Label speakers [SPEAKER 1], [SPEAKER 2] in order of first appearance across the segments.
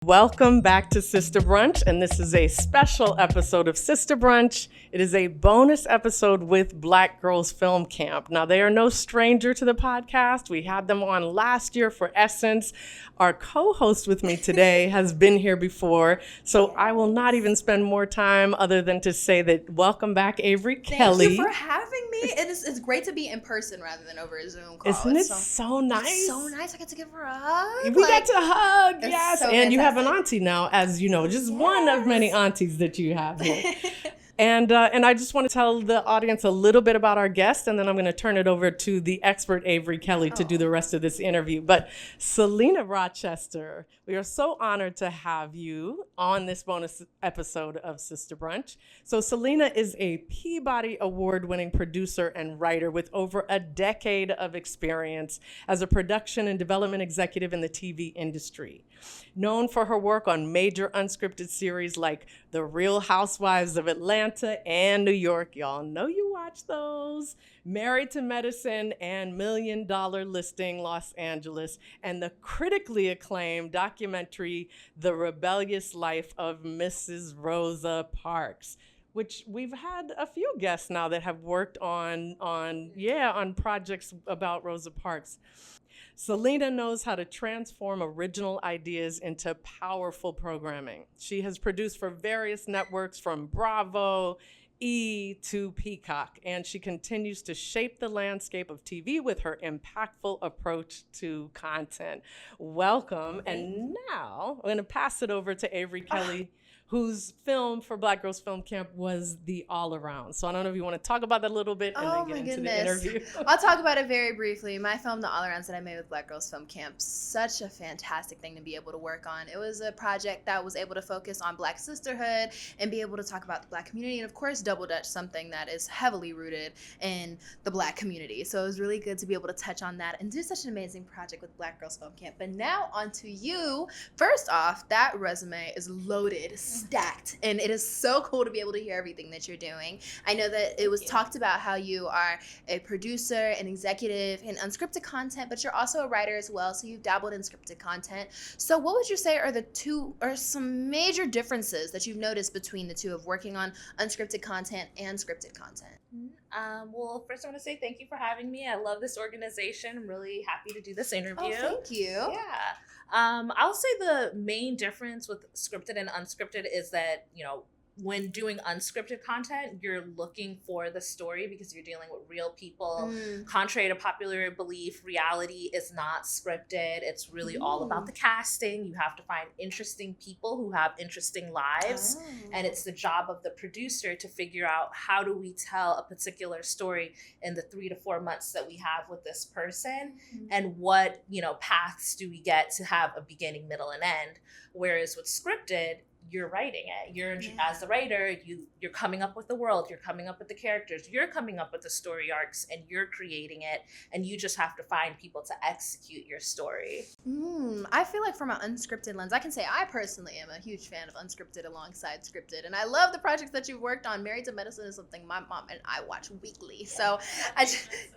[SPEAKER 1] Welcome back to Sista Brunch, and this is a special episode of Sista Brunch. It is a bonus episode with Black Girls Film Camp. Now, they are no stranger to the podcast. We had them on last year for Essence. Our co-host with me today has been here before, so I will not even spend more time other than to say that welcome back, Avery Kelley.
[SPEAKER 2] Thank you for having me. It's great to be in person rather than over a Zoom call.
[SPEAKER 1] Isn't it so nice?
[SPEAKER 2] It's so nice. I get to give her a hug.
[SPEAKER 1] We got to hug, yes.
[SPEAKER 2] So
[SPEAKER 1] and
[SPEAKER 2] fantastic.
[SPEAKER 1] You have an auntie now, as you know, just one of many aunties that you have here. And I just want to tell the audience a little bit about our guest, and then I'm going to turn it over to the expert Avery Kelley to do the rest of this interview. But Salena Rochester, we are so honored to have you on this bonus episode of Sista Brunch. So Salena is a Peabody Award-winning producer and writer with over a decade of experience as a production and development executive in the TV industry. Known for her work on major unscripted series like The Real Housewives of Atlanta and New York. Y'all know you watch those. Married to Medicine and $1 Million Listing Los Angeles, and the critically acclaimed documentary The Rebellious Life of Mrs. Rosa Parks, which we've had a few guests now that have worked on projects about Rosa Parks. Salena knows how to transform original ideas into powerful programming. She has produced for various networks from Bravo, E! To Peacock, and she continues to shape the landscape of TV with her impactful approach to content. Welcome, and now I'm going to pass it over to Avery Kelley, whose film for Black Girls Film Camp was The All Around. So I don't know if you want to talk about that a little bit and then get into the interview.
[SPEAKER 2] I'll talk about it very briefly. My film, The All Arounds, that I made with Black Girls Film Camp, such a fantastic thing to be able to work on. It was a project that was able to focus on Black sisterhood and be able to talk about the Black community, and of course Double Dutch, something that is heavily rooted in the Black community. So it was really good to be able to touch on that and do such an amazing project with Black Girls Film Camp. But now on to you. First off, that resume is loaded, stacked, and it is so cool to be able to hear everything that you're doing. I know that it was talked about how you are a producer, an executive in unscripted content, but you're also a writer as well, so you've dabbled in scripted content. So what would you say are some major differences that you've noticed between the two of working on unscripted content and scripted content?
[SPEAKER 3] Well, first I want to say thank you for having me. I love this organization. I'm really happy to do this interview.
[SPEAKER 2] Oh, thank you.
[SPEAKER 3] Yeah. I'll say the main difference with scripted and unscripted is that, when doing unscripted content, you're looking for the story because you're dealing with real people. Contrary to popular belief, reality is not scripted. It's really all about the casting. You have to find interesting people who have interesting lives. And it's the job of the producer to figure out, how do we tell a particular story in the 3 to 4 months that we have with this person? And what, paths do we get to have a beginning, middle, and end? Whereas with scripted, you're writing it. You're as the writer, you're coming up with the world, you're coming up with the characters, you're coming up with the story arcs, and you're creating it, and you just have to find people to execute your story.
[SPEAKER 2] I feel like from an unscripted lens, I can say I personally am a huge fan of unscripted alongside scripted, and I love the projects that you've worked on. Married to Medicine is something my mom and I watch weekly. So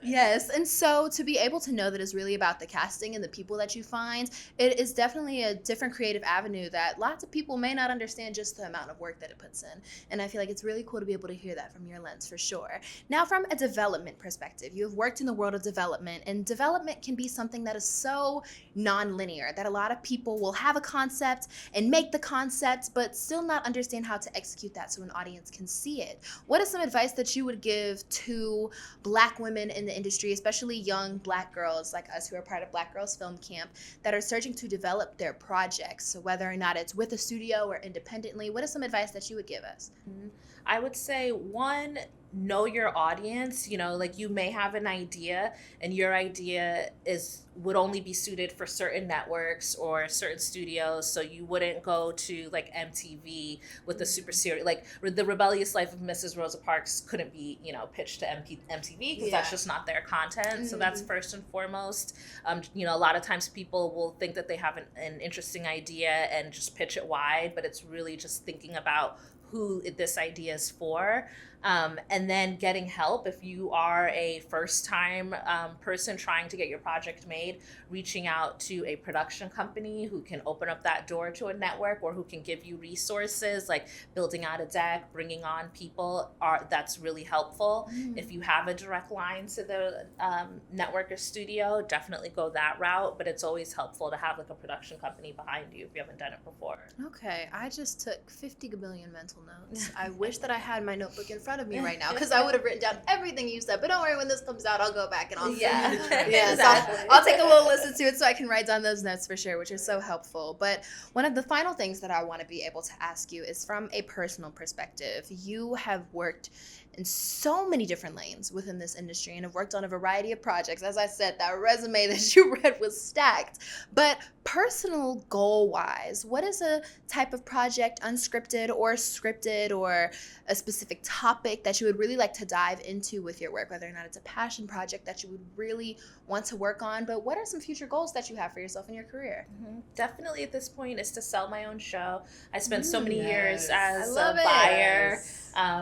[SPEAKER 2] yes, and so to be able to know that it's really about the casting and the people that you find, it is definitely a different creative avenue that lots of people may not understand just the amount of work that it puts in. And I feel like it's really cool to be able to hear that from your lens for sure. Now, from a development perspective, you have worked in the world of development, and development can be something that is so non-linear that a lot of people will have a concept and make the concept, but still not understand how to execute that so an audience can see it. What is some advice that you would give to Black women in the industry, especially young Black girls like us who are part of Black Girls Film Camp, that are searching to develop their projects? So whether or not it's with a studio or independently, what is some advice that you would give us?
[SPEAKER 3] I would say, one, know your audience. You may have an idea, and your idea would only be suited for certain networks or certain studios, so you wouldn't go to MTV with a super serious, The Rebellious Life of Mrs. Rosa Parks couldn't be pitched to MTV because that's just not their content. So that's first and foremost. A lot of times people will think that they have an interesting idea and just pitch it wide, but it's really just thinking about who this idea is for. And then getting help if you are a first-time person trying to get your project made, reaching out to a production company who can open up that door to a network or who can give you resources like building out a deck, bringing on people. That's really helpful. If you have a direct line to the network or studio, definitely go that route. But it's always helpful to have like a production company behind you if you haven't done it before.
[SPEAKER 2] Okay, I just took 50 billion mental notes. I wish that I had my notebook in front of me right now because I would have written down everything you said. But don't worry, when this comes out, I'll go back and I'll
[SPEAKER 3] Exactly.
[SPEAKER 2] So I'll take a little listen to it so I can write down those notes for sure, which is so helpful. But one of the final things that I want to be able to ask you is from a personal perspective. You have worked in so many different lanes within this industry and have worked on a variety of projects. As I said, that resume that you read was stacked. But personal goal-wise, what is a type of project, unscripted or scripted, or a specific topic that you would really like to dive into with your work, whether or not it's a passion project that you would really want to work on? But what are some future goals that you have for yourself in your career?
[SPEAKER 3] Definitely at this point is to sell my own show. I spent so many years as a buyer,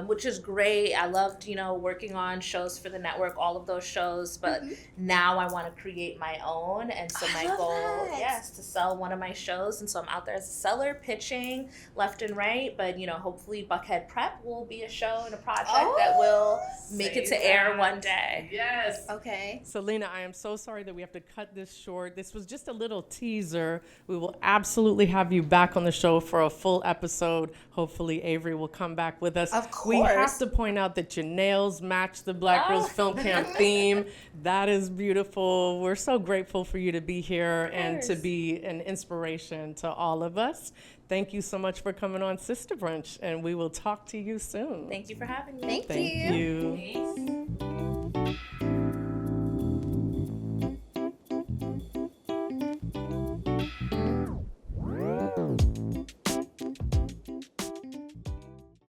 [SPEAKER 3] which is great. I loved, working on shows for the network, all of those shows, but now I want to create my own. And so my goal, is to sell one of my shows. And so I'm out there as a seller pitching left and right, but hopefully Buckhead Prep will be a show and a project that will make it to air one day.
[SPEAKER 1] Yes.
[SPEAKER 2] Okay.
[SPEAKER 1] Salena, I am so sorry that we have to cut this short. This was just a little teaser. We will absolutely have you back on the show for a full episode. Hopefully Avery will come back with us.
[SPEAKER 2] Of course.
[SPEAKER 1] We have to point out that your nails match the Black Girls Film Camp theme. That is beautiful. We're so grateful for you to be here and to be an inspiration to all of us. Thank you so much for coming on Sista Brunch, and we will talk to you soon.
[SPEAKER 3] Thank you for having me.
[SPEAKER 2] Thank you.
[SPEAKER 1] Thank you.